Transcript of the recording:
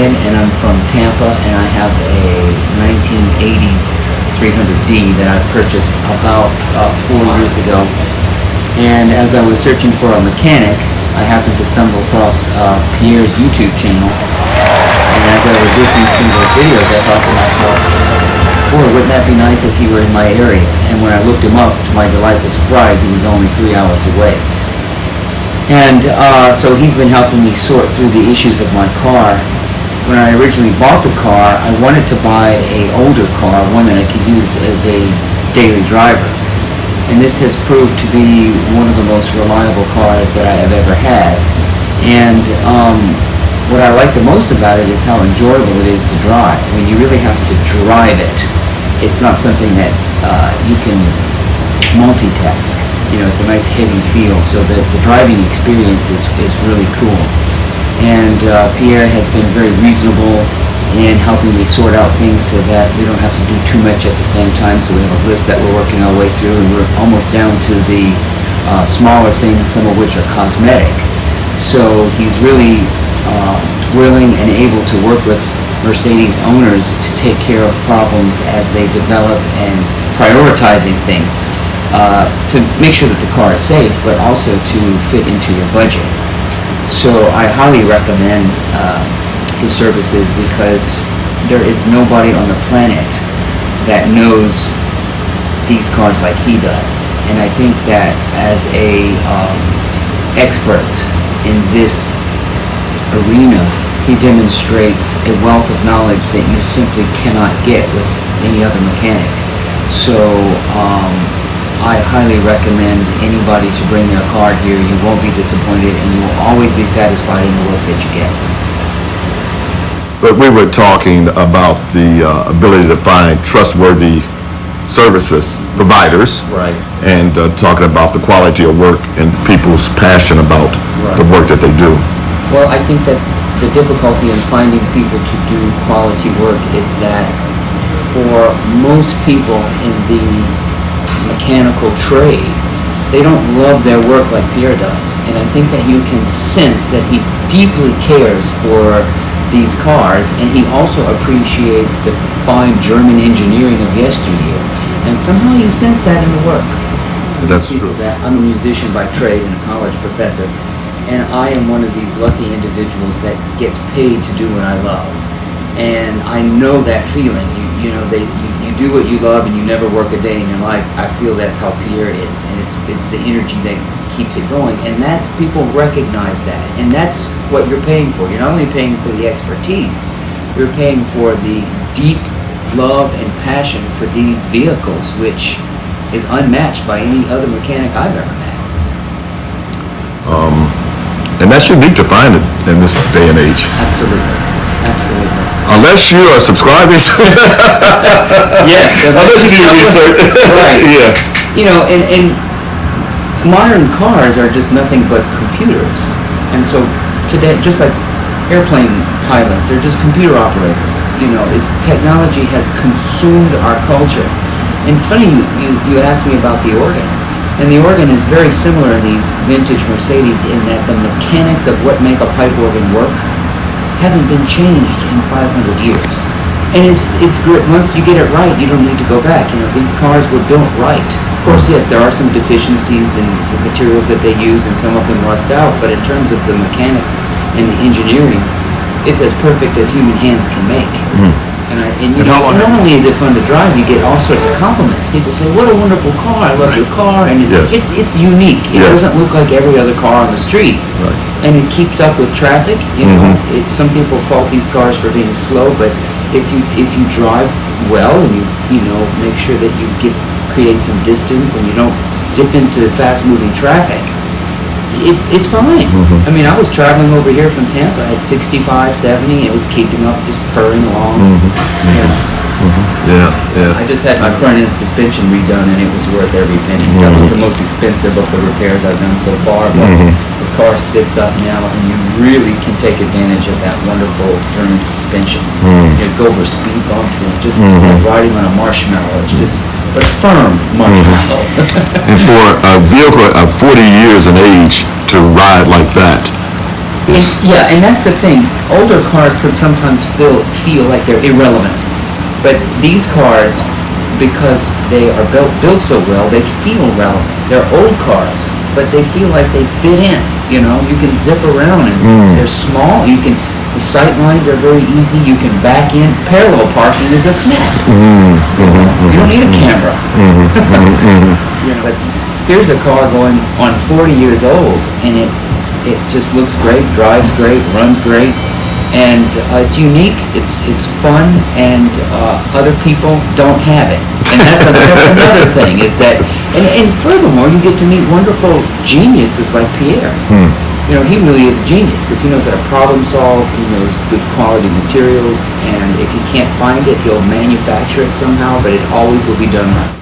Brian, and I'm from Tampa, and I have a 1980 300D that I purchased about 4 years ago. And as I was searching for a mechanic, I happened to stumble across Pierre's YouTube channel. And as I was listening to those videos, I thought to myself, boy, wouldn't that be nice if he were in my area? And when I looked him up, to my delightful surprise, he was only 3 hours away. And so he's been helping me sort through the issues of my car. When I originally bought the car, I wanted to buy an older car, one that I could use as a daily driver. And this has proved to be one of the most reliable cars that I have ever had. And what I like the most about it is how enjoyable it is to drive. I mean, you really have to drive it. It's not something that you can multitask. You know, it's a nice heavy feel, so the driving experience is really cool. And Pierre has been very reasonable in helping me sort out things so that we don't have to do too much at the same time. So we have a list that we're working our way through, and we're almost down to the smaller things, some of which are cosmetic. So he's really willing and able to work with Mercedes owners to take care of problems as they develop and prioritizing things to make sure that the car is safe, but also to fit into your budget. So I highly recommend his services because there is nobody on the planet that knows these cars like he does. And I think that as a expert in this arena, he demonstrates a wealth of knowledge that you simply cannot get with any other mechanic. So I highly recommend anybody to bring their car here. You won't be disappointed, and you will always be satisfied in the work that you get. But we were talking about the ability to find trustworthy services providers, Right. and talking about the quality of work and people's passion about the work that they do. Well, I think that the difficulty in finding people to do quality work is that for most people in the mechanical trade, they don't love their work like Pierre does. And I think that you can sense that he deeply cares for these cars, and he also appreciates the fine German engineering of yesteryear. And somehow you sense that in the work. That's true. That I'm a musician by trade and a college professor, and I am one of these lucky individuals that gets paid to do what I love. And I know that feeling. You do what you love and you never work a day in your life. I feel that's how Pierre is, and it's the energy that keeps it going. And that's, people recognize that, and that's what you're paying for. You're not only paying for the expertise, you're paying for the deep love and passion for these vehicles, which is unmatched by any other mechanic I've ever met. And that's unique to find it in this day and age. Absolutely. Absolutely. Unless you are subscribing. Yes. Unless you do your research. Right. Yeah. You know, and modern cars are just nothing but computers. And so today, just like airplane pilots, they're just computer operators. You know, technology has consumed our culture. And it's funny, you asked me about the organ. And the organ is very similar in these vintage Mercedes in that the mechanics of what make a pipe organ work haven't been changed in 500 years. And it's great. Once you get it right, you don't need to go back. You know, these cars were built right. Of course, yes, there are some deficiencies in the materials that they use, and some of them rust out, but in terms of the mechanics and the engineering, it's as perfect as human hands can make. And not only is it fun to drive, you get all sorts of compliments. People say, "What a wonderful car! I love your car," and it's unique. It doesn't look like every other car on the street, and it keeps up with traffic. You know, some people fault these cars for being slow, but if you drive well and you make sure that you create some distance and you don't zip into fast-moving traffic, it's fine. I mean, I was traveling over here from Tampa at 65, 70. It was keeping up, just purring along. I just had my front end suspension redone, and it was worth every penny. That was the most expensive of the repairs I've done so far. But the car sits up now, and you really can take advantage of that wonderful German suspension. You go over speed bumps, and it's like riding on a marshmallow. It's just a firm marshmallow. And for a vehicle of 40 years in age to ride like that Yeah, and that's the thing. Older cars could sometimes feel like they're irrelevant. But these cars, because they are built so well, they feel relevant. They're old cars, but they feel like they fit in. You know, you can zip around and they're small. The sight lines are very easy. You can back in. Parallel parking is a snap. You don't need a camera. You know, but here's a car going on 40 years old, and it just looks great, drives great, runs great, and it's unique, it's fun, and other people don't have it. And that's another thing, is that, and furthermore, you get to meet wonderful geniuses like Pierre. You know, he really is a genius, because he knows how to problem solve, he knows good quality materials, and if he can't find it, he'll manufacture it somehow, but it always will be done right.